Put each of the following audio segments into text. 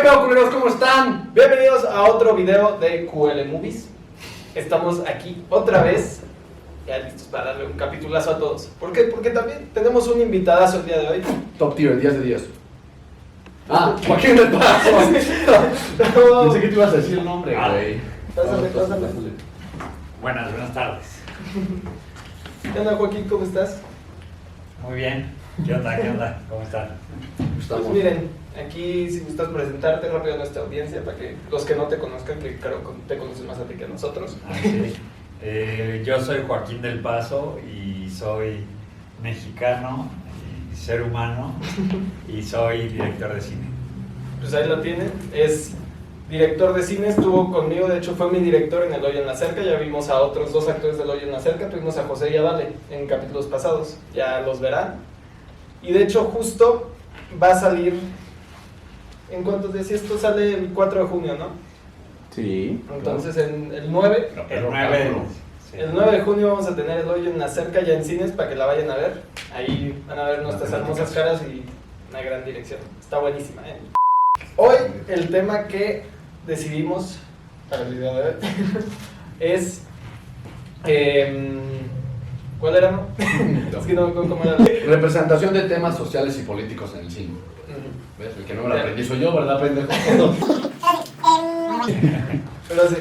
pedo, culeros? ¿Cómo están? Bienvenidos a otro video de QL Movies. Estamos aquí otra vez, ya listos para darle un capitulazo a todos. ¿Por qué? Porque también tenemos un invitadazo el día de hoy. Top tier, 10 de 10. Joaquín del Paso. Pensé que te ibas a decir el nombre, güey. Pásale. Buenas tardes. ¿Qué onda, Joaquín? ¿Cómo estás? Muy bien. ¿Qué onda? ¿Cómo están? Pues miren, aquí si gustas presentarte rápido a nuestra audiencia para que los que no te conozcan, que creo que te conocen más a ti que a nosotros. Sí. Yo soy Joaquín del Paso y soy mexicano, y ser humano y soy director de cine. Pues ahí lo tienen, es director de cine, estuvo conmigo, de hecho fue mi director en El Hoyo en la Cerca, ya vimos a otros dos actores del Hoyo en la Cerca, tuvimos a José y a Dale en capítulos pasados, ya los verán. Y de hecho justo va a salir, ¿en cuántos días? Esto sale el 4 de junio, ¿no? Sí. Entonces en el 9, El 9, sí. el 9 de junio vamos a tener El Hoyo en la Cerca ya en cines para que la vayan a ver. Ahí van a ver nuestras hermosas caras y una gran dirección. Está buenísima, ¿eh? Hoy el tema que decidimos para el video de hoy es... ¿cuál era? No? Es que no me acuerdo cómo era. Representación de temas sociales y políticos en el cine. ¿Ves? El que no me lo aprendí soy yo, ¿verdad, pendejo? Pero sí.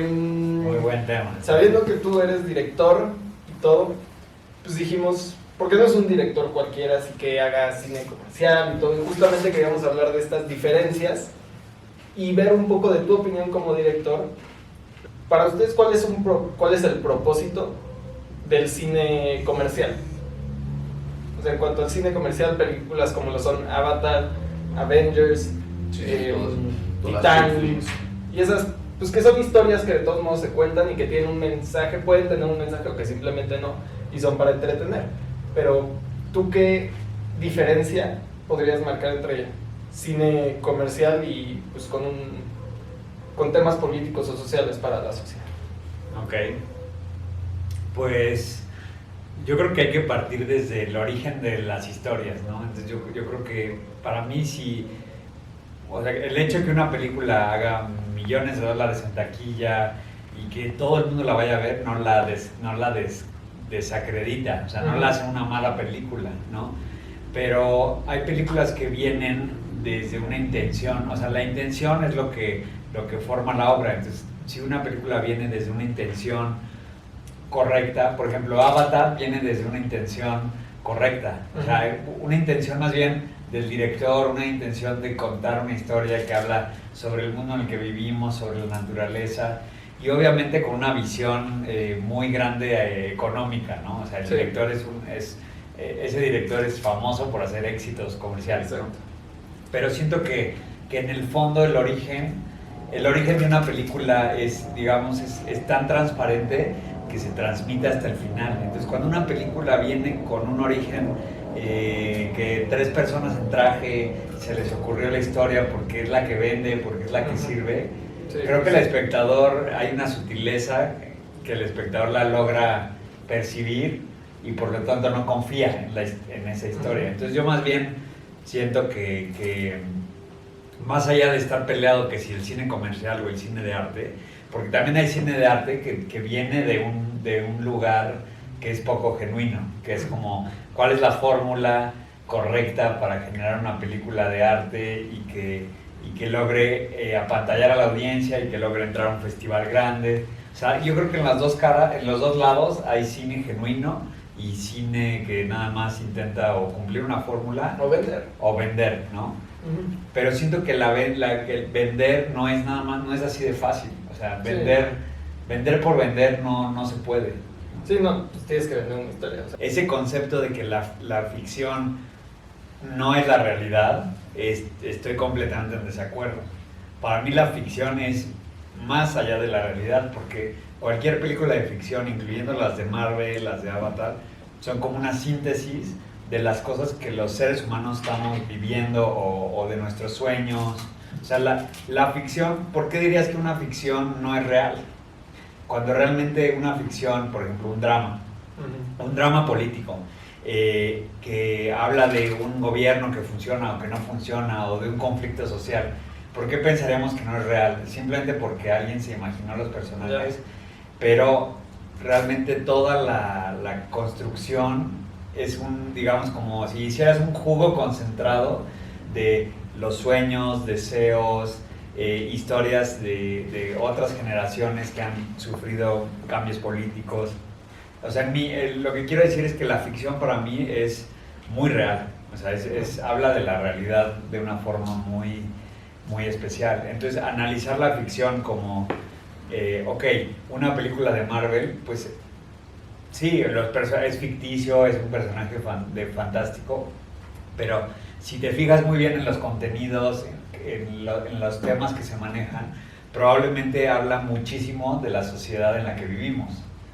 Muy buen tema. Sabiendo que tú eres director y todo, pues dijimos, ¿por qué no es un director cualquiera así que haga cine comercial y todo? Y justamente queríamos hablar de estas diferencias y ver un poco de tu opinión como director. Para ustedes, ¿cuál es el propósito del cine comercial? O sea, en cuanto al cine comercial, películas como lo son Avatar, Avengers, Titanic, y esas, pues que son historias que de todos modos se cuentan y que tienen un mensaje, pueden tener un mensaje o que simplemente no, y son para entretener. Pero, ¿tú qué diferencia podrías marcar entre cine comercial y pues con temas políticos o sociales para la sociedad? Ok. Pues yo creo que hay que partir desde el origen de las historias, ¿no? Entonces yo creo que para mí sí, o sea, el hecho de que una película haga millones de dólares en taquilla y que todo el mundo la vaya a ver no la desacredita, o sea, no la hace una mala película, ¿no? Pero hay películas que vienen desde una intención, o sea, la intención es lo que forma la obra. Entonces, si una película viene desde una intención correcta, por ejemplo, Avatar viene desde una intención correcta, o sea, una intención más bien del director, una intención de contar una historia que habla sobre el mundo en el que vivimos, sobre la naturaleza, y obviamente con una visión muy grande económica, ¿no? O sea, el director ese director es famoso por hacer éxitos comerciales, ¿no? Pero siento que en el fondo el origen de una película es, digamos, es tan transparente que se transmite hasta el final. Entonces, cuando una película viene con un origen que 3 personas en traje se les ocurrió la historia porque es la que vende, porque es la que sirve, creo que el espectador, hay una sutileza que el espectador la logra percibir y por lo tanto no confía en esa historia. Entonces yo más bien siento que más allá de estar peleado que si el cine comercial o el cine de arte, porque también hay cine de arte que viene de un lugar que es poco genuino, que es como cuál es la fórmula correcta para generar una película de arte y que logre apantallar a la audiencia y que logre entrar a un festival grande. O sea, yo creo que en los dos lados hay cine genuino y cine que nada más intenta o cumplir una fórmula o vender, ¿no? Pero siento que el vender no es nada más, no es así de fácil. O sea, vender por vender no se puede. Sí, no, pues tienes que vender una historia. O sea. Ese concepto de que la ficción no es la realidad, estoy completamente en desacuerdo. Para mí la ficción es más allá de la realidad, porque cualquier película de ficción, incluyendo las de Marvel, las de Avatar, son como una síntesis de las cosas que los seres humanos estamos viviendo o de nuestros sueños. O sea, la ficción, ¿por qué dirías que una ficción no es real? Cuando realmente una ficción, por ejemplo, un drama político, que habla de un gobierno que funciona o que no funciona, o de un conflicto social, ¿por qué pensaríamos que no es real? Simplemente porque alguien se imaginó los personajes, pero realmente toda la construcción es digamos, como si hicieras un jugo concentrado de los sueños, deseos, historias de otras generaciones que han sufrido cambios políticos. O sea, lo que quiero decir es que la ficción para mí es muy real. O sea, habla de la realidad de una forma muy, muy especial. Entonces, analizar la ficción como, una película de Marvel, pues sí, es ficticio, es un personaje fantástico, pero si te fijas muy bien en los contenidos, en los temas que se manejan, probablemente habla muchísimo de la sociedad en la que vivimos.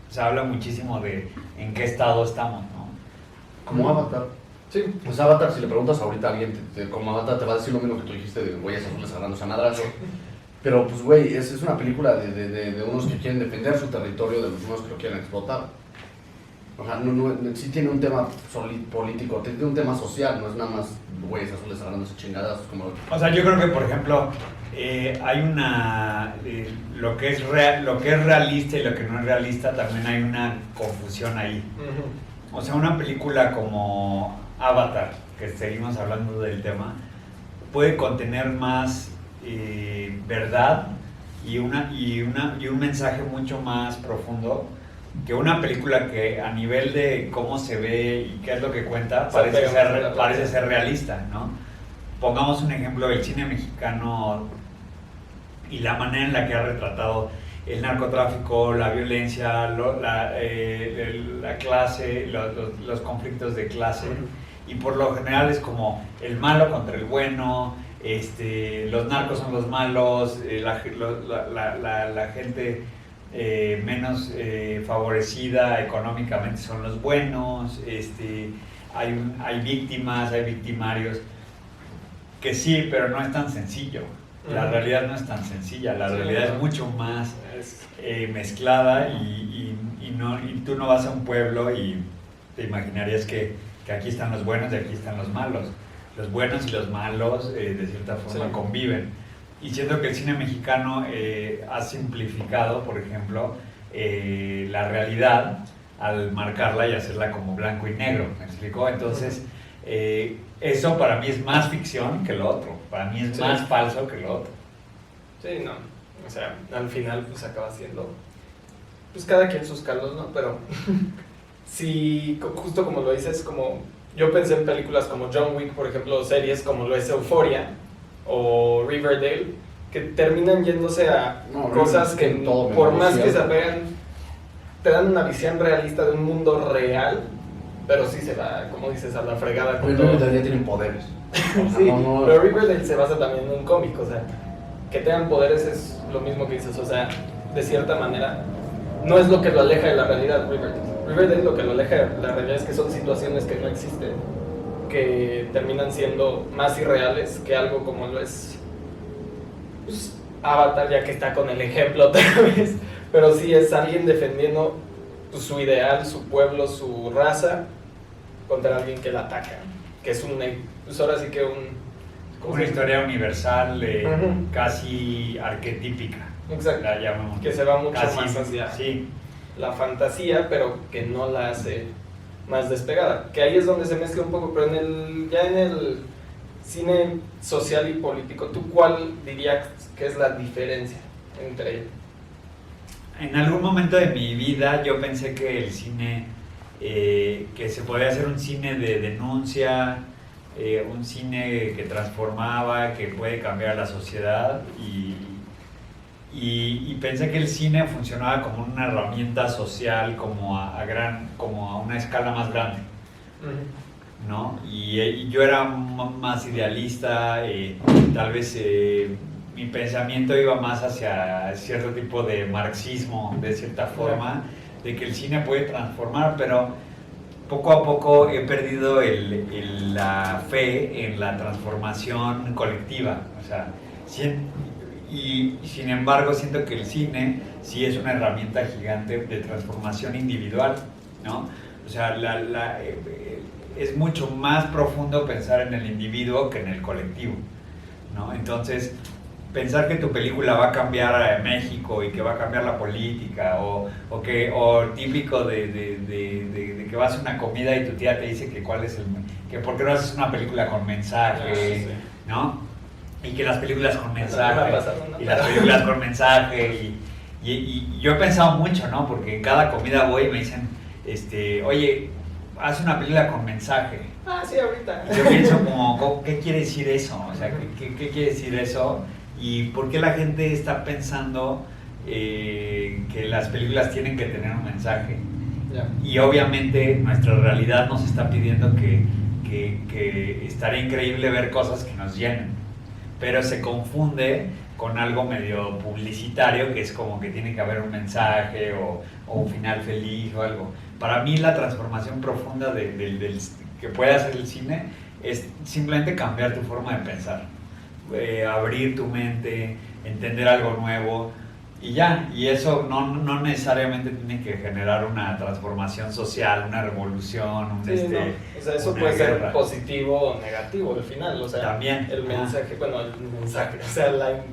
O sea, habla muchísimo de en qué estado estamos, ¿no? Como Avatar. Sí. Pues Avatar, si le preguntas ahorita a alguien, como Avatar te va a decir lo mismo que tú dijiste de güeyes azules agarrándose a madrazo. Pero pues güey, es una película de unos que quieren defender su territorio, de los unos que lo quieren explotar. O sea, sí tiene un tema político, tiene un tema social, no es nada más güeyes azules agarrándose chingadas. O sea, yo creo que, por ejemplo, hay lo que es realista y lo que no es realista, también hay una confusión ahí. O sea, una película como Avatar, que seguimos hablando del tema, puede contener más verdad y un mensaje mucho más profundo que una película que a nivel de cómo se ve y qué es lo que cuenta parece ser realista, ¿no? Pongamos un ejemplo del cine mexicano y la manera en la que ha retratado el narcotráfico, la violencia, la clase, los conflictos de clase, y por lo general es como el malo contra el bueno, los narcos son los malos, la gente menos favorecida económicamente son los buenos, hay víctimas, hay victimarios, que sí, pero no es tan sencillo. La realidad no es tan sencilla, la realidad es mucho más mezclada y tú no vas a un pueblo y te imaginarías que aquí están los buenos y aquí están los malos. Los buenos y los malos de cierta forma conviven. Y siento que el cine mexicano ha simplificado, por ejemplo, la realidad al marcarla y hacerla como blanco y negro, ¿me explicó? Entonces, eso para mí es más ficción que lo otro, para mí es más falso que lo otro. Sí, no, o sea, al final pues acaba siendo, pues cada quien sus caldos, ¿no? Pero sí, justo como lo dices, como yo pensé en películas como John Wick, por ejemplo, series como lo es Euphoria o Riverdale, que terminan yéndose a cosas que por más que se apegan, te dan una visión realista de un mundo real, pero sí se va, como dices, a la fregada con todo. Riverdale ya tienen poderes. Sí, pero Riverdale se basa también en un cómic, o sea, que tengan poderes es lo mismo que dices, o sea, de cierta manera, no es lo que lo aleja de la realidad, Riverdale lo que lo aleja de la realidad es que son situaciones que no existen, que terminan siendo más irreales que algo como lo es pues, Avatar, ya que está con el ejemplo otra vez, pero sí es alguien defendiendo pues, su ideal, su pueblo, su raza, contra alguien que la ataca, que es pues ahora sí que una historia universal, casi arquetípica. Exacto, la llamamos. que se va mucho Casi, más hacia sí. la fantasía, pero que no la hace más despegada, que ahí es donde se mezcla un poco, pero ya en el cine social y político, ¿tú cuál dirías que es la diferencia entre ellos? En algún momento de mi vida yo pensé que el cine, que se podía hacer un cine de denuncia, un cine que transformaba, que puede cambiar la sociedad y pensé que el cine funcionaba como una herramienta social, como a una escala más grande, ¿no? Y yo era más idealista, tal vez mi pensamiento iba más hacia cierto tipo de marxismo, de cierta forma, de que el cine puede transformar, pero poco a poco he perdido la fe en la transformación colectiva, o sea, y sin embargo siento que el cine sí es una herramienta gigante de transformación individual, ¿no? O sea, es mucho más profundo pensar en el individuo que en el colectivo, ¿no? Entonces, pensar que tu película va a cambiar a México y que va a cambiar la política, o típico de que vas a una comida y tu tía te dice que cuál es que por qué no haces una película con mensaje, ¿no? Y que las películas con mensaje, y las películas con mensaje, y yo he pensado mucho, ¿no? Porque en cada comida voy y me dicen, oye, haz una película con mensaje. Ah, sí, ahorita. Yo pienso como, ¿qué quiere decir eso? O sea, ¿qué quiere decir eso? ¿Y por qué la gente está pensando que las películas tienen que tener un mensaje? Yeah. Y obviamente nuestra realidad nos está pidiendo que estaría increíble ver cosas que nos llenen, pero se confunde con algo medio publicitario, que es como que tiene que haber un mensaje o un final feliz o algo. Para mí la transformación profunda que puede hacer el cine es simplemente cambiar tu forma de pensar, abrir tu mente, entender algo nuevo y ya. Y eso no necesariamente tiene que generar una transformación social, una revolución, sí, no. O sea, eso puede ser positivo o negativo al final, o sea, también el mensaje, o sea,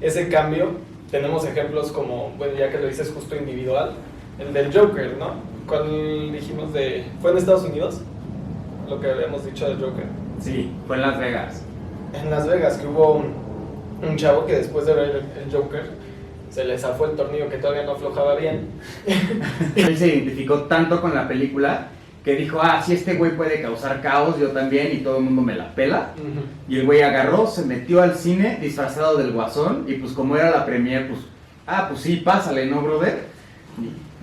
ese cambio. Tenemos ejemplos como, bueno, ya que lo dices, justo individual, el del Joker, ¿no? ¿Cuál dijimos fue en Estados Unidos? Lo que habíamos dicho del Joker. Sí, fue en Las Vegas. En Las Vegas, que hubo un chavo que después de ver el Joker se le zafó el tornillo que todavía no aflojaba bien. Él se identificó tanto con la película que dijo, si este güey puede causar caos, yo también, y todo el mundo me la pela. Uh-huh. Y el güey agarró, se metió al cine disfrazado del Guasón, y pues como era la premier, pues sí, pásale, ¿no, brother?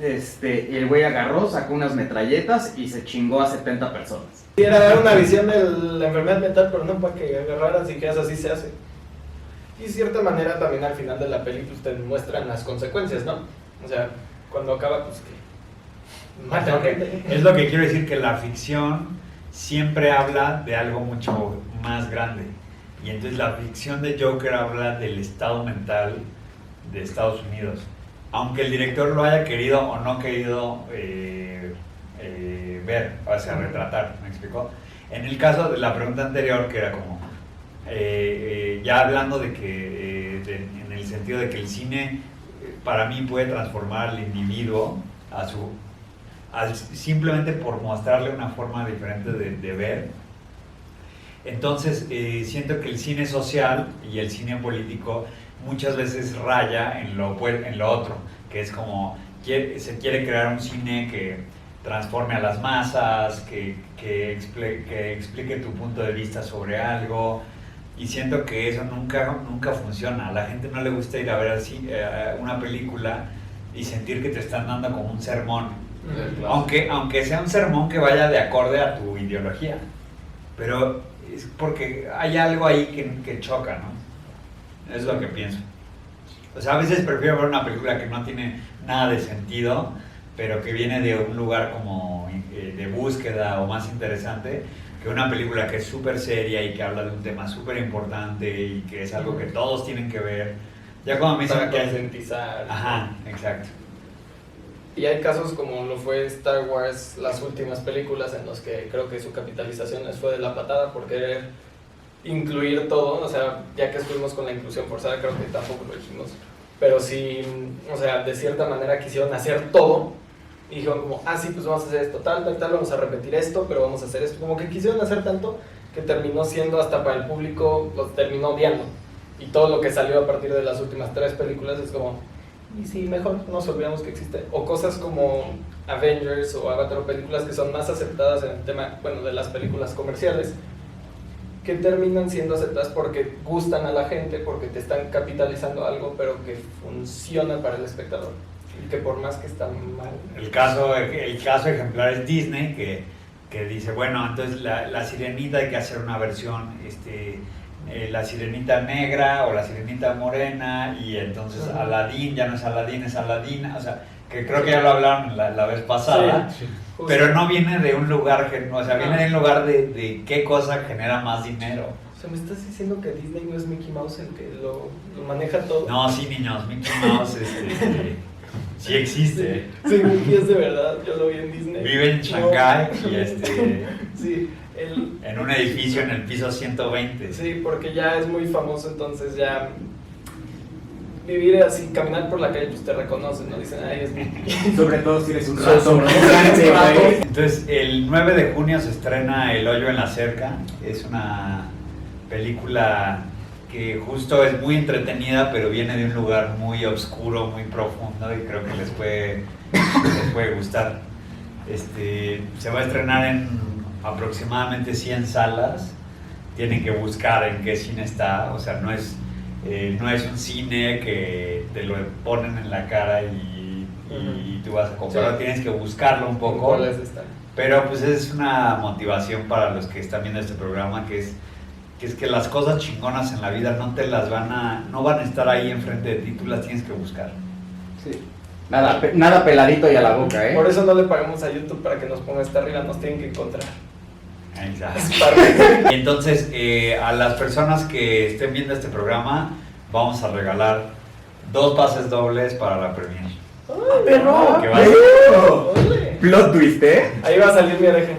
Y el güey agarró, sacó unas metralletas y se chingó a 70 personas. Sí, era dar una visión de la enfermedad mental, pero no para que agarraras y que así se hace. Y de cierta manera también al final de la peli pues te muestran las consecuencias, ¿no? O sea, cuando acaba, pues que matan gente. Es lo que quiero decir, que la ficción siempre habla de algo mucho más grande. Y entonces la ficción de Joker habla del estado mental de Estados Unidos. Aunque el director lo haya querido o no querido ver, o sea, retratar, ¿me explicó? En el caso de la pregunta anterior, que era como, ya hablando de que, en el sentido de que el cine para mí puede transformar al individuo simplemente por mostrarle una forma diferente de ver. Entonces siento que el cine social y el cine político muchas veces raya en lo otro, que es como se quiere crear un cine que transforme a las masas, que explique tu punto de vista sobre algo, y siento que eso nunca funciona. A la gente no le gusta ir a ver una película y sentir que te están dando como un sermón, aunque sea un sermón que vaya de acorde a tu ideología, pero es porque hay algo ahí que choca, ¿no? Es lo que pienso. O sea, a veces prefiero ver una película que no tiene nada de sentido, pero que viene de un lugar como de búsqueda o más interesante, que una película que es súper seria y que habla de un tema súper importante y que es algo que todos tienen que ver. Ya cuando me dicen que concientizar. Ajá, exacto. Y hay casos como lo fue Star Wars, las últimas películas, en los que creo que su capitalización les fue de la patada por querer incluir todo. O sea, ya que estuvimos con la inclusión forzada, creo que tampoco lo dijimos, pero sí, o sea, de cierta manera quisieron hacer todo y dijeron como, sí, pues vamos a hacer esto, tal, vamos a repetir esto, pero vamos a hacer esto. Como que quisieron hacer tanto que terminó siendo, hasta para el público, lo terminó odiando. Y todo lo que salió a partir de las últimas 3 películas es como, y sí, mejor nos olvidamos que existe. O cosas como Avengers o Avatar, o películas que son más aceptadas en el tema, bueno, de las películas comerciales, que terminan siendo aceptadas porque gustan a la gente, porque te están capitalizando algo, pero que funciona para el espectador. Y que por más que está mal. El caso ejemplar es Disney, que dice, bueno, entonces la Sirenita hay que hacer una versión, la Sirenita negra o la Sirenita morena, y entonces Aladín ya no es Aladín, es Aladina, o sea, que creo que ya lo hablaron la vez pasada, sí. Pero no viene de un lugar, o sea, viene de un lugar de qué cosa genera más dinero. O sea, ¿me estás diciendo que Disney no es Mickey Mouse el que lo maneja todo? No, sí, niños, Mickey Mouse sí existe. Sí, Mickey es de verdad, yo lo vi en Disney. Vive en Shanghái sí, en un edificio en el piso 120. Sí, porque ya es muy famoso, entonces ya vivir así, caminar por la calle, pues te reconocen, ¿no? Dicen, ay, es mi... Sobre todo si eres un Sobre rato. todo si eres un rato. Entonces, el 9 de junio se estrena El hoyo en la cerca. Es una película que justo es muy entretenida, pero viene de un lugar muy oscuro, muy profundo, y creo que les puede gustar. Se va a estrenar en aproximadamente 100 salas. Tienen que buscar en qué cine está, o sea, no es un cine que te lo ponen en la cara y tú vas a comprarlo, Sí. Tienes que buscarlo un poco. ¿Cuál es esta? Pero pues es una motivación para los que están viendo este programa, que es que las cosas chingonas en la vida no van a estar ahí enfrente de ti, tú las tienes que buscar. Sí. Nada peladito y a la boca, ¿eh? Por eso no le pagamos a YouTube para que nos ponga esta arriba, nos tienen que encontrar. Exacto. Es parte. Y entonces, a las personas que estén viendo este programa, vamos a regalar 2 pases dobles para la premiere. ¡Perro! ¿Qué va a ¡Ole! Plot twist, ¿eh? Ahí va a salir mi oreja.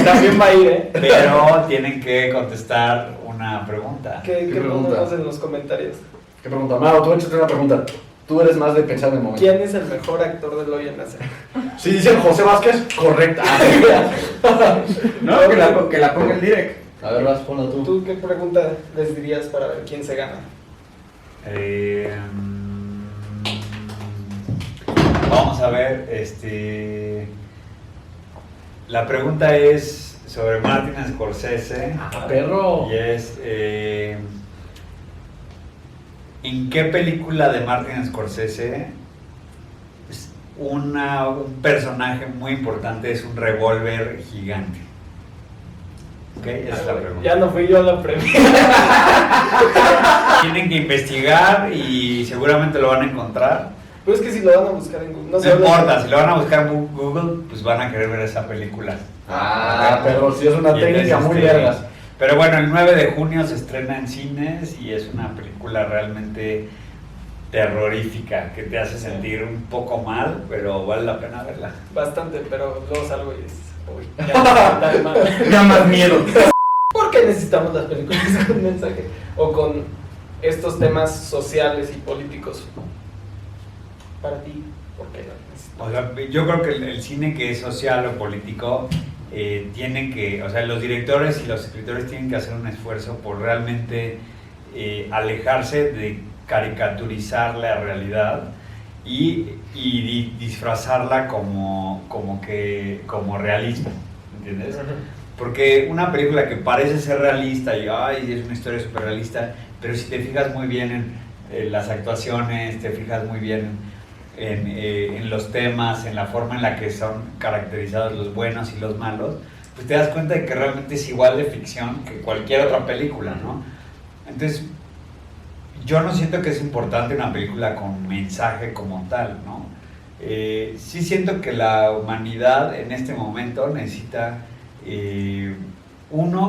También va a ir, ¿eh? Pero tienen que contestar una pregunta. ¿Qué pregunta? ponemos en los comentarios? ¿Qué pregunta? Mau, tú échate una pregunta. Tú eres más de pensar en el momento. ¿Quién es el mejor actor del hoy en la serie? Si dicen José Vázquez, correcta. No, que la ponga el direct. A ver, vas, ponla tú. ¿Tú qué pregunta les dirías para ver quién se gana? Vamos a ver, la pregunta es sobre Martin Scorsese. Perro. Y es, ¿en qué película de Martin Scorsese un personaje muy importante es un revólver gigante? ¿Ok? Esa es la pregunta. Ya no fui yo la premia. Tienen que investigar y seguramente lo van a encontrar. Pues es que si lo van a buscar en Google, No se habla- importa, si lo van a buscar en Google, pues van a querer ver esa película. Pero si es una Y técnica entonces, muy vergas. Pero bueno, el 9 de junio se estrena en cines y es una película realmente terrorífica que te hace sentir un poco mal, pero vale la pena verla. Bastante, pero luego salgo y es... Uy, ya me da mal. Da más miedo. ¿Por qué necesitamos las películas con mensaje? O con estos temas sociales y políticos. Para ti, ¿por qué no necesitamos? O sea, yo creo que el cine que es social o político tiene que, o sea, los directores y los escritores tienen que hacer un esfuerzo por realmente alejarse de caricaturizar la realidad y disfrazarla como realismo, ¿entiendes? Porque una película que parece ser realista y ay, es una historia súper realista, pero si te fijas muy bien en las actuaciones, te fijas muy bien en los temas, en la forma en la que son caracterizados los buenos y los malos, pues te das cuenta de que realmente es igual de ficción que cualquier otra película, ¿no? Entonces, yo no siento que es importante una película con mensaje como tal, ¿no? Sí siento que la humanidad en este momento necesita,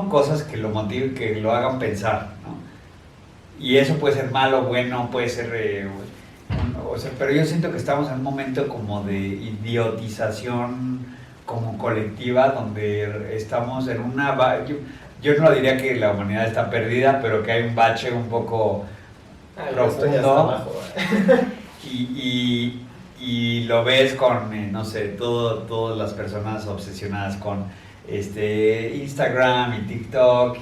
cosas que lo motiven, que lo hagan pensar, ¿no? Y eso puede ser malo, bueno, puede ser... pero yo siento que estamos en un momento como de idiotización como colectiva, donde estamos en una... Yo no diría que la humanidad está perdida, pero que hay un bache un poco Esto ya está profundo. abajo. Y lo ves con, no sé, todas las personas obsesionadas con Instagram y TikTok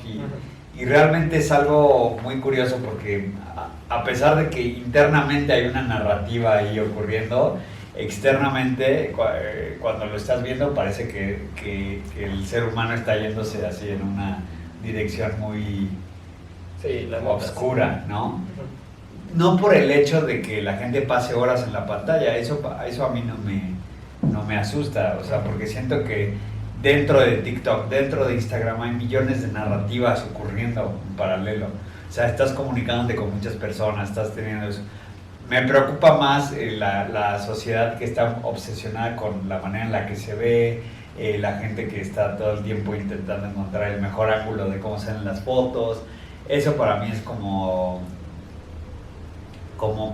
y realmente es algo muy curioso porque a pesar de que internamente hay una narrativa ahí ocurriendo, externamente cuando lo estás viendo parece que el ser humano está yéndose así en una dirección muy Sí, la neta, obscura, ¿no? No por el hecho de que la gente pase horas en la pantalla, eso a mí no me asusta, o sea, porque siento que dentro de TikTok, dentro de Instagram hay millones de narrativas ocurriendo en paralelo. O sea, estás comunicándote con muchas personas, estás teniendo eso. Me preocupa más la sociedad que está obsesionada con la manera en la que se ve, la gente que está todo el tiempo intentando encontrar el mejor ángulo de cómo salen las fotos. Eso para mí es como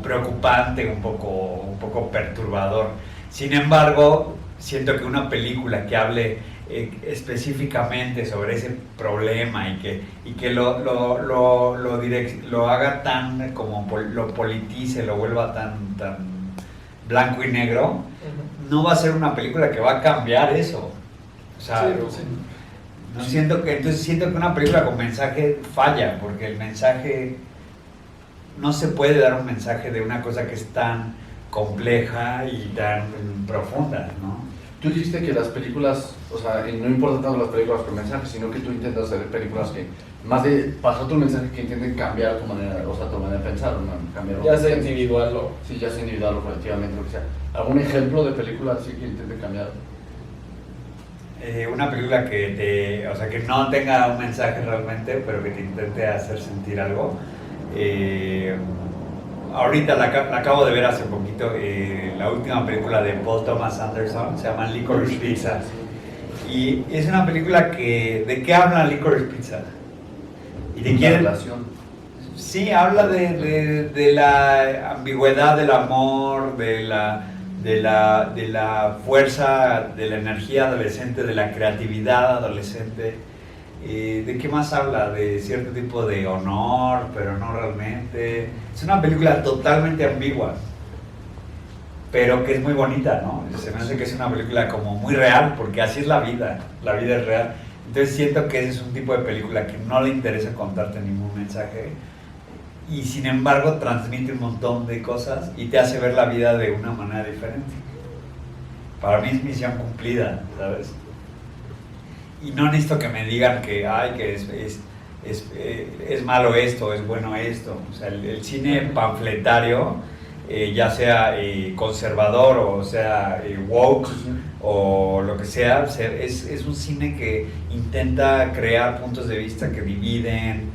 preocupante, un poco perturbador. Sin embargo, siento que una película que hable específicamente sobre ese problema y que lo haga tan, como lo politice, lo vuelva tan blanco y negro, no va a ser una película que va a cambiar eso. O sea, Sí. no siento que una película con mensaje falla, porque el mensaje, no se puede dar un mensaje de una cosa que es tan compleja y tan profunda, ¿no? Tú dijiste que las películas, o sea, no importa tanto las películas con mensaje, sino que tú intentas hacer películas que, más de pasar tu mensaje, que intenten cambiar tu manera, o sea, tu manera de pensar, cambiar Ya sea individual o... Sí, ya sea individual o colectivamente, lo que sea. ¿Algún ejemplo de película así que intente cambiar? Una película que no tenga un mensaje realmente, pero que te intente hacer sentir algo. Ahorita la acabo de ver hace poquito, la última película de Paul Thomas Anderson, se llama Licorice Pizza. Y es una película ¿de qué habla Licorice Pizza? ¿Y de qué relación? Sí, habla de la ambigüedad del amor, de la fuerza, de la energía adolescente, de la creatividad adolescente. ¿De qué más habla? De cierto tipo de honor, pero no realmente. Es una película totalmente ambigua, pero que es muy bonita, ¿no? Se me hace que es una película como muy real, porque así es la vida es real. Entonces siento que ese es un tipo de película que no le interesa contarte ningún mensaje, y sin embargo transmite un montón de cosas y te hace ver la vida de una manera diferente. Para mí es misión cumplida, ¿sabes? Y no necesito que me digan que es malo esto, es bueno esto. O sea, el cine panfletario, ya sea conservador o sea woke o lo que sea, es un cine que intenta crear puntos de vista que dividen.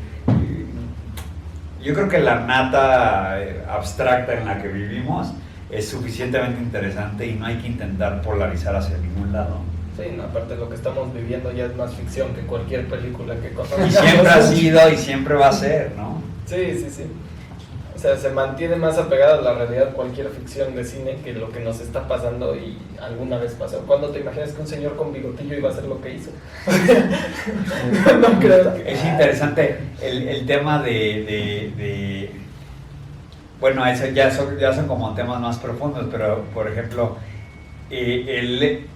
Yo creo que la nata abstracta en la que vivimos es suficientemente interesante y no hay que intentar polarizar hacia ningún lado. Sí, no, aparte lo que estamos viviendo ya es más ficción que cualquier película que conozcamos. Y siempre ha sido y siempre va a ser, ¿no? Sí. O sea, se mantiene más apegada a la realidad cualquier ficción de cine que lo que nos está pasando y alguna vez pasó. ¿Cuándo te imaginas que un señor con bigotillo iba a hacer lo que hizo? No creo. Es interesante el tema de bueno, eso ya son como temas más profundos, pero por ejemplo, el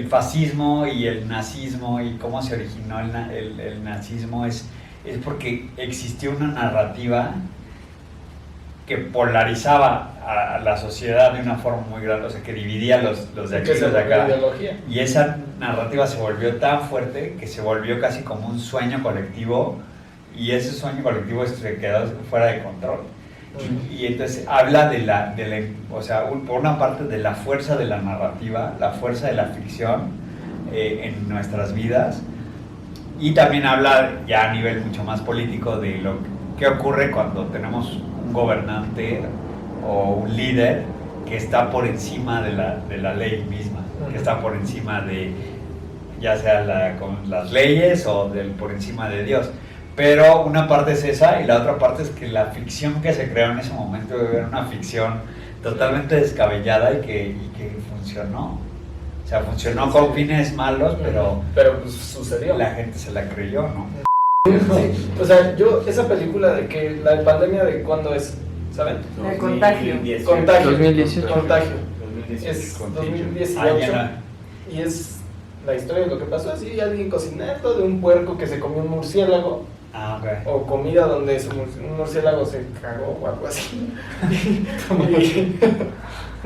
fascismo y el nazismo y cómo se originó el nazismo es porque existió una narrativa que polarizaba a la sociedad de una forma muy grande, o sea, que dividía los de aquí y los de acá. Y esa narrativa se volvió tan fuerte que se volvió casi como un sueño colectivo, y ese sueño colectivo se quedó fuera de control. Y entonces habla o sea, por una parte de la fuerza de la narrativa, la fuerza de la ficción en nuestras vidas, y también habla ya a nivel mucho más político de lo que ocurre cuando tenemos un gobernante o un líder que está por encima de la ley misma, que está por encima de ya sea con las leyes o por encima de Dios. Pero una parte es esa y la otra parte es que la ficción que se creó en ese momento era una ficción totalmente descabellada y que funcionó. O sea, funcionó con fines malos, pero pues sucedió. La gente se la creyó, ¿no? Sí. O sea, la película de que la pandemia de cuándo es, ¿saben? El contagio. 2018. Contagio. 2018. Es 2018. Y es la historia de lo que pasó así, alguien cocinando de un puerco que se comió un murciélago. Ah, okay. O comida donde un murciélago se cagó o algo así.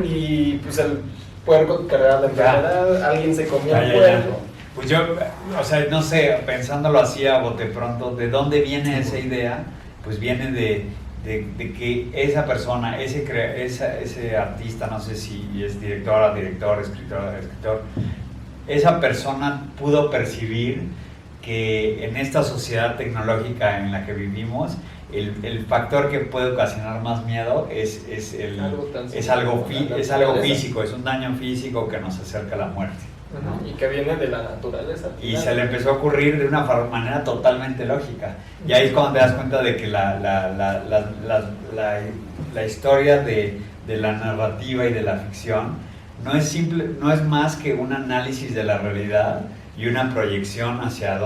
y pues el puerco cargaba la enfermedad, alguien se comió el puerco. Pues yo, o sea, no sé, pensándolo así a bote pronto, ¿de dónde viene esa idea? Pues viene de que esa persona, ese artista, no sé si es director, escritor, esa persona pudo percibir que en esta sociedad tecnológica en la que vivimos, el factor que puede ocasionar más miedo es algo físico, es un daño físico que nos acerca a la muerte, ¿no? Y que viene de la naturaleza. Y se le empezó a ocurrir de una manera totalmente lógica. Y ahí es cuando te das cuenta de que la historia de la narrativa y de la ficción no es más que un análisis de la realidad y una proyección hacia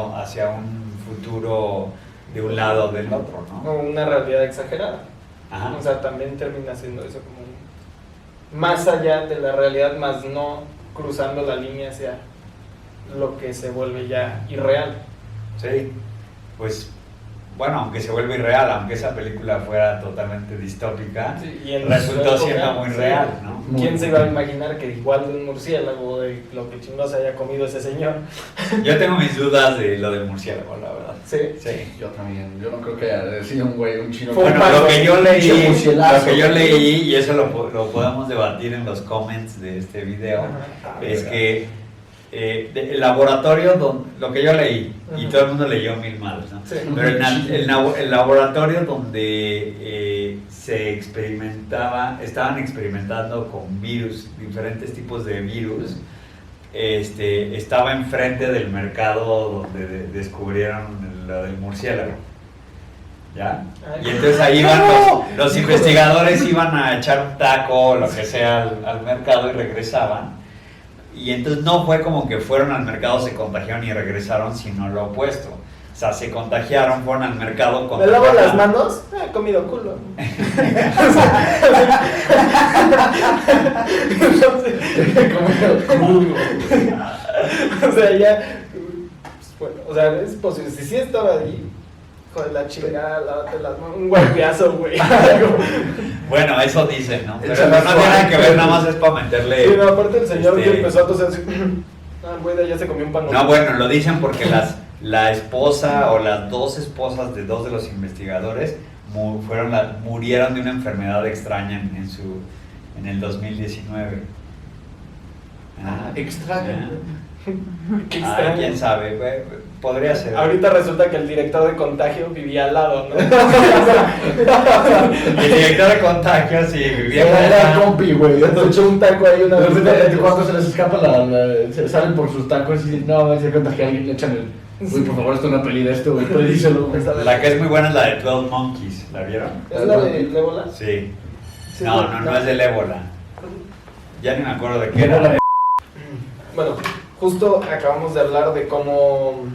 un futuro de un lado o del otro, ¿no? O una realidad exagerada. Ajá. O sea, también termina siendo eso como más allá de la realidad, más no cruzando la línea hacia lo que se vuelve ya irreal. Sí, pues bueno, aunque se vuelve irreal, aunque esa película fuera totalmente distópica, Sí, y en resultó su siendo época, muy sí. real, ¿no? ¿Quién se iba a imaginar que igual de un murciélago, de lo que chingos haya comido ese señor? Yo tengo mis dudas de lo del murciélago, la verdad. Sí. Sí. Yo también. Yo no creo que haya sido un güey, un chino. Fue Bueno, un lo que yo leí, pinche murciélago. lo que yo leí, y eso lo podemos debatir en los comments de este video, Ajá. es que el laboratorio, lo que yo leí, y Ajá. todo el mundo leyó mil malos, ¿no? Sí. Pero el laboratorio donde estaban experimentando con virus, diferentes tipos de virus, estaba enfrente del mercado donde descubrieron lo del murciélago. ¿Ya? Ay. Y entonces ahí iban los investigadores iban a echar un taco o lo que sea al mercado y regresaban. Y entonces no fue como que fueron al mercado, se contagiaron y regresaron, sino lo opuesto. O sea, se contagiaron, fueron al mercado, ¿Me lavo las contagiaron. manos? He comido culo. O sea, ya. Bueno, o sea, es posible. Si sí estaba ahí, joder, la chingada, lávate las manos. Un golpeazo, güey. Bueno, eso dicen, ¿no? Pero Échale no tiene nada que ver, suave. nada más es para meterle... Sí, no, aparte el señor que este, empezó a toser así. Ah, güey, ya se comió un pan. No, bueno, lo dicen porque la esposa o las dos esposas de dos de los investigadores murieron de una enfermedad extraña en el 2019. Extraño. Qué Ah, extraño. quién sabe, güey, podría ser. Ahorita resulta que el director de contagio vivía al lado, ¿no? El director de contagio, sí, vivía Era con compi, güey. Se echó un taco ahí una De vez. repente, cuando se les escapa se salen por sus tacos y dicen, no, se contagia a alguien, le echan el... Uy, por favor, esto es una peli de esto, güey, predíselo, güey. La que es muy buena es la de 12 Monkeys, ¿la vieron? ¿Es la de ébola? Sí. Sí, No es del ébola. Ya ni me acuerdo de qué era. Bueno, justo acabamos de hablar de cómo,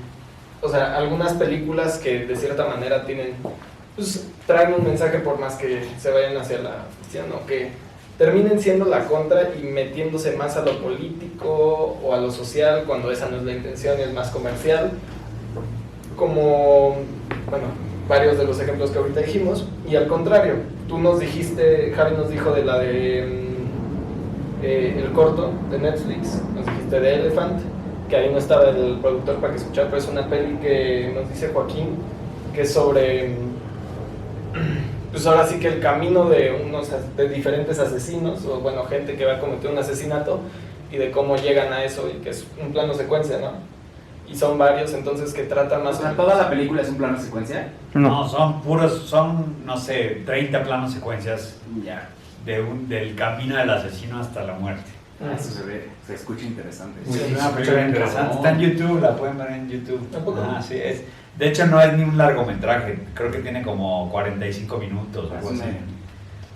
o sea, algunas películas que de cierta manera traen un mensaje por más que se vayan hacia la ficción o que terminen siendo la contra y metiéndose más a lo político o a lo social cuando esa no es la intención y es más comercial, como, bueno, varios de los ejemplos que ahorita dijimos, y al contrario, tú nos dijiste, Javi nos dijo de la de el corto de Netflix, nos dijiste de Elephant, que ahí no estaba el productor para que escuchara, pero es una peli que nos dice Joaquín, que es sobre, pues ahora sí que el camino de diferentes asesinos, o bueno, gente que va a cometer un asesinato, y de cómo llegan a eso, y que es un plano secuencia, ¿no? Y son varios, entonces que tratan más O sea, ¿toda la película es un plano secuencia? No, no sé, 30 planos secuencias Ya. del camino del asesino hasta la muerte. Eso se escucha interesante. Uy, Es sí, una se película escucha interesante. cabrón. Está en YouTube, la pueden ver en YouTube. ¿A poco? Sí, de hecho, no es ni un largometraje, creo que tiene como 45 minutos o algo así.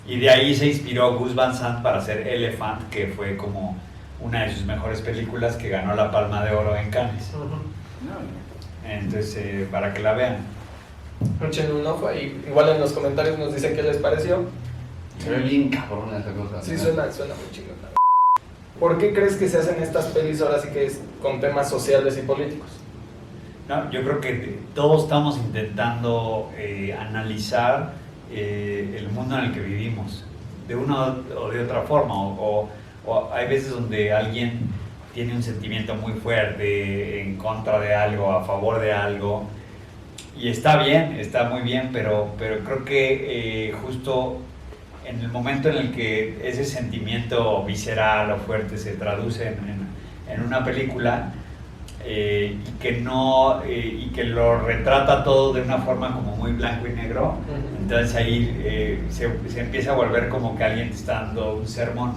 Y de ahí se inspiró Gus Van Sant para hacer Elephant, que fue como una de sus mejores películas que ganó la Palma de Oro en Cannes. Entonces, para que la vean. Echen un ojo y igual en los comentarios nos dicen qué les pareció. Se ve bien cabrón esa cosa. Sí, suena muy chingón. ¿Por qué crees que se hacen estas pelis ahora sí que es con temas sociales y políticos? No, yo creo que todos estamos intentando analizar el mundo en el que vivimos de una o de otra forma, o hay veces donde alguien tiene un sentimiento muy fuerte en contra de algo, a favor de algo, y está bien, está muy bien, pero creo que justo en el momento en el que ese sentimiento visceral o fuerte se traduce en una película, y que lo retrata todo de una forma como muy blanco y negro, entonces ahí se empieza a volver como que alguien te está dando un sermón,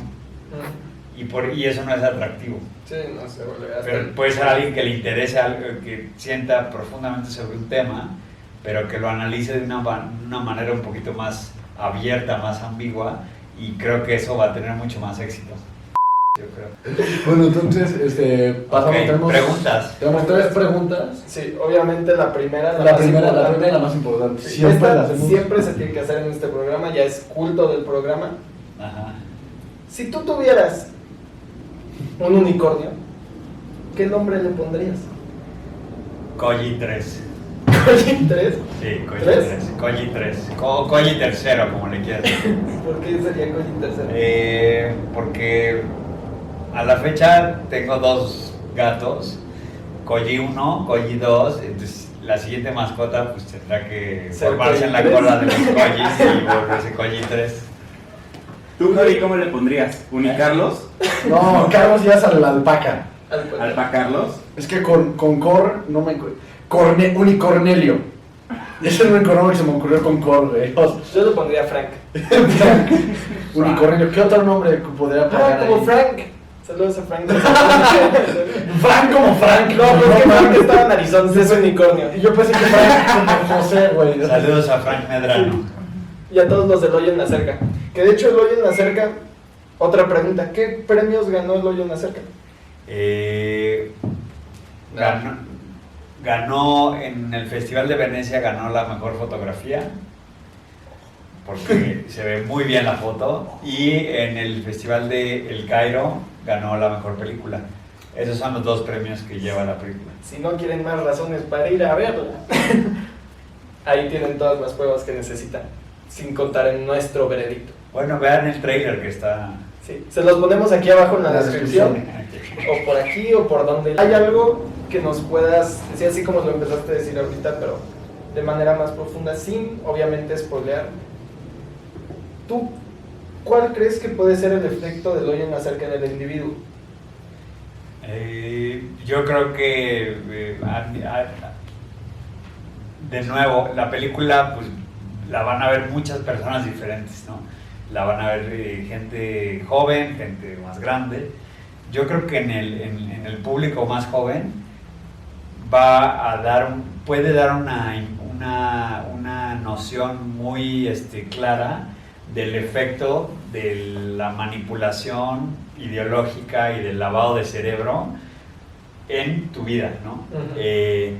y eso no es atractivo. Sí, no se vuelve hasta... Pero puede ser alguien que le interese algo, que sienta profundamente sobre un tema, pero que lo analice de una manera un poquito más abierta, más ambigua, y creo que eso va a tener mucho más éxito. yo creo. Bueno, entonces, pasamos, Ok, tenemos preguntas. Tenemos 3 preguntas. Sí, obviamente la primera, La más primera importante. es la más importante. Sí, Siempre esta la hacemos. siempre se tiene que hacer en este programa, ya es culto del programa. Ajá. Si tú tuvieras un unicornio, ¿qué nombre le pondrías? Koji 3. ¿Koji 3? Sí, Koji ¿Tres? 3. Koji 3. Koji tercero, como le quieras decir. ¿Por qué sería Koji tercero? Porque a la fecha tengo 2 gatos, Koji 1, Koji 2, entonces la siguiente mascota pues tendrá que Ser formarse en la Koji cola de 3. los Kojis y volverse Koji 3. ¿Tú, Javi, cómo le pondrías? ¿Unicarlos? No, Carlos ya es a la alpaca. ¿Alpacarlos? Es que con Cor no me. Unicornelio. Ese es el único nombre que se me ocurrió con Cor, güey. O sea, Yo le pondría Frank. Unicornelio. ¿Qué otro nombre podría poner? Como ahí? Frank. Saludos a Frank. Frank como Frank. No, pues que Frank mames. estaba en Arizona, es unicornio. Y yo pensé que Frank como José, güey. Saludos a Frank Medrano. Y a todos los del Hoyo en la Cerca. Que de hecho el Hoyo en la Cerca, otra pregunta, ¿qué premios ganó el Hoyo en la Cerca? Ganó en el Festival de Venecia, ganó la mejor fotografía, porque se ve muy bien la foto, y en el Festival de El Cairo ganó la mejor película. Esos son los 2 premios que lleva la película. Si no quieren más razones para ir a verla, ahí tienen todas las pruebas que necesitan, sin contar en nuestro veredicto. Bueno, vean el trailer que está... Sí, se los ponemos aquí abajo en la La descripción, descripción. o por aquí, o por donde. ¿Hay algo que nos puedas decir, así como lo empezaste a decir ahorita, pero de manera más profunda, sin obviamente spoilear? ¿Tú cuál crees que puede ser el efecto del Hoyo en la Cerca en el individuo? Yo creo que de nuevo la película pues la van a ver muchas personas diferentes, ¿no? La van a ver gente joven, gente más grande. Yo creo que en el público más joven va a dar puede dar una noción muy clara del efecto de la manipulación ideológica y del lavado de cerebro en tu vida, ¿no? Uh-huh.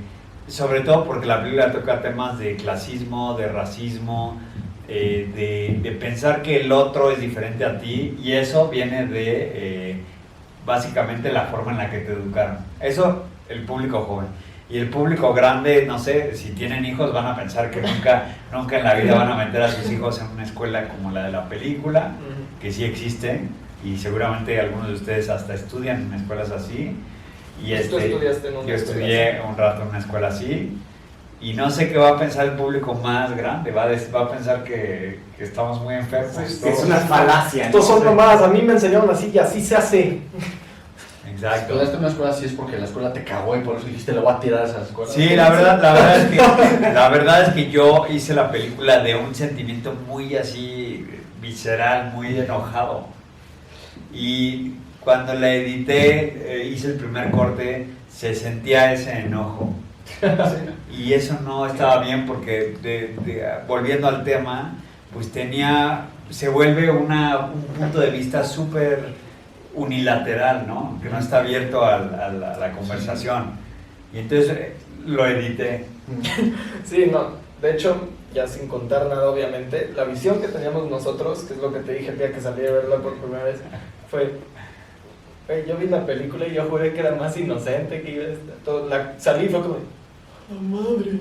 Sobre todo porque la película toca temas de clasismo, de racismo, de pensar que el otro es diferente a ti, y eso viene de básicamente la forma en la que te educaron. Eso el público joven. Y el público grande, no sé, si tienen hijos van a pensar que nunca en la vida van a meter a sus hijos en una escuela como la de la película, que sí existen, y seguramente algunos de ustedes hasta estudian en escuelas así. Y ¿Tú estudiaste en una yo escuela estudié así? un rato en una escuela así, y no sé qué va a pensar el público más grande, va a pensar que estamos muy enfermos. Sí, todos. Es una falacia. Estos son mamadas, a mí me enseñaron así y así se hace. Exacto. Estudiaste en una escuela así es porque la escuela te cagó y por eso dijiste le voy a tirar a esa escuela. Sí, la verdad es que yo hice la película de un sentimiento muy así visceral, muy enojado. Y cuando la edité, hice el primer corte, se sentía ese enojo. Y eso no estaba bien porque, volviendo al tema, pues se vuelve un punto de vista súper unilateral, ¿no? Que no está abierto a la conversación. Y entonces lo edité. Sí, no, de hecho, ya sin contar nada obviamente, la visión que teníamos nosotros, que es lo que te dije el día que salí a verla por primera vez, fue, yo vi la película y yo juré que era más inocente, que iba a estar todo, salí y fue como, ¡la madre!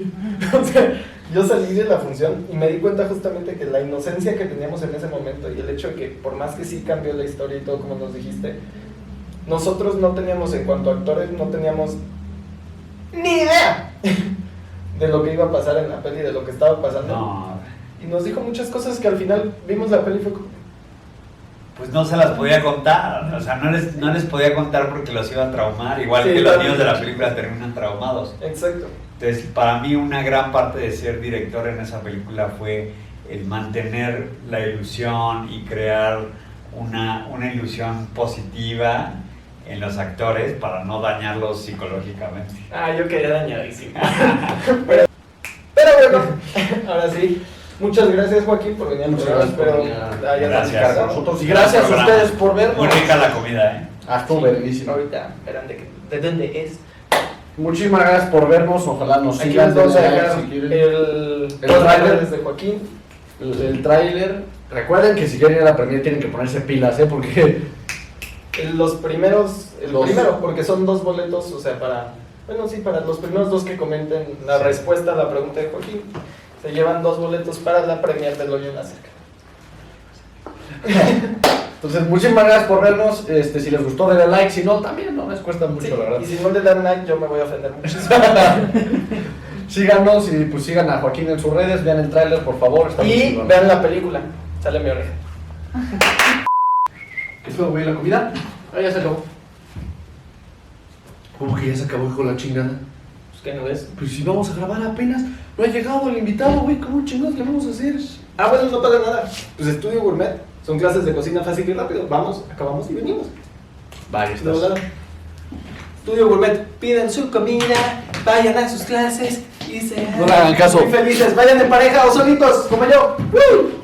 O sea, yo salí de la función y me di cuenta justamente que la inocencia que teníamos en ese momento y el hecho de que por más que sí cambió la historia y todo como nos dijiste, nosotros no teníamos, en cuanto a actores, no teníamos ni idea de lo que iba a pasar en la peli, de lo que estaba pasando. No, Y nos dijo muchas cosas que al final vimos la peli y fue como, pues no se las podía contar, o sea, no les podía contar porque los iba a traumar, igual Sí, que los claro. niños de la película terminan traumados. exacto. Entonces, para mí una gran parte de ser director en esa película fue el mantener la ilusión y crear una ilusión positiva en los actores para no dañarlos psicológicamente. Ah, yo quedé dañadísimo. pero bueno, ahora sí, Muchas gracias, Joaquín, por venir al Muchas programa. gracias por Espero venir hayas Gracias. descargado. Nosotros, y gracias a Programa. ustedes por vernos. Muy rica la comida, ¿eh? Estuvo verguísimo. Ahorita, verán de dónde es. Muchísimas gracias por vernos. Ojalá nos Aquí sigan. les vamos a denle like dejar si quieren. el tráiler. desde Joaquín. El tráiler. Recuerden que si quieren ir a la premiere tienen que ponerse pilas, porque Los primeros, Los- primero, porque son 2 boletos, o sea, para los primeros 2 que comenten la Sí. respuesta a la pregunta de Joaquín, se llevan 2 boletos para la premier del Hoyo en la Cerca. entonces muchísimas gracias por vernos. Si les gustó denle like, si no también no les cuesta mucho, Sí, la verdad. y si no le dan like, yo me voy a ofender muchísimo. Síganos y pues sigan a Joaquín en sus redes, vean el tráiler por favor. Está muy Y chingón. vean la película, sale mi oreja. ¿Qué fue, güey? ¿La comida? Ah, ya se acabó. ¿Cómo que ya se acabó, hijo de la chingada? Pues que no ves. Pues si vamos a grabar apenas, no ha llegado el invitado, güey. ¿Cómo chingados le vamos a hacer? Bueno, no pasa nada. Pues Estudio Gourmet, son clases de cocina fácil y rápido. Vamos, acabamos y venimos. Vaya, De volada. Estudio Gourmet, piden su comida, vayan a sus clases y sean No le hagan caso. muy felices. Vayan en pareja o solitos, como yo. ¡Woo!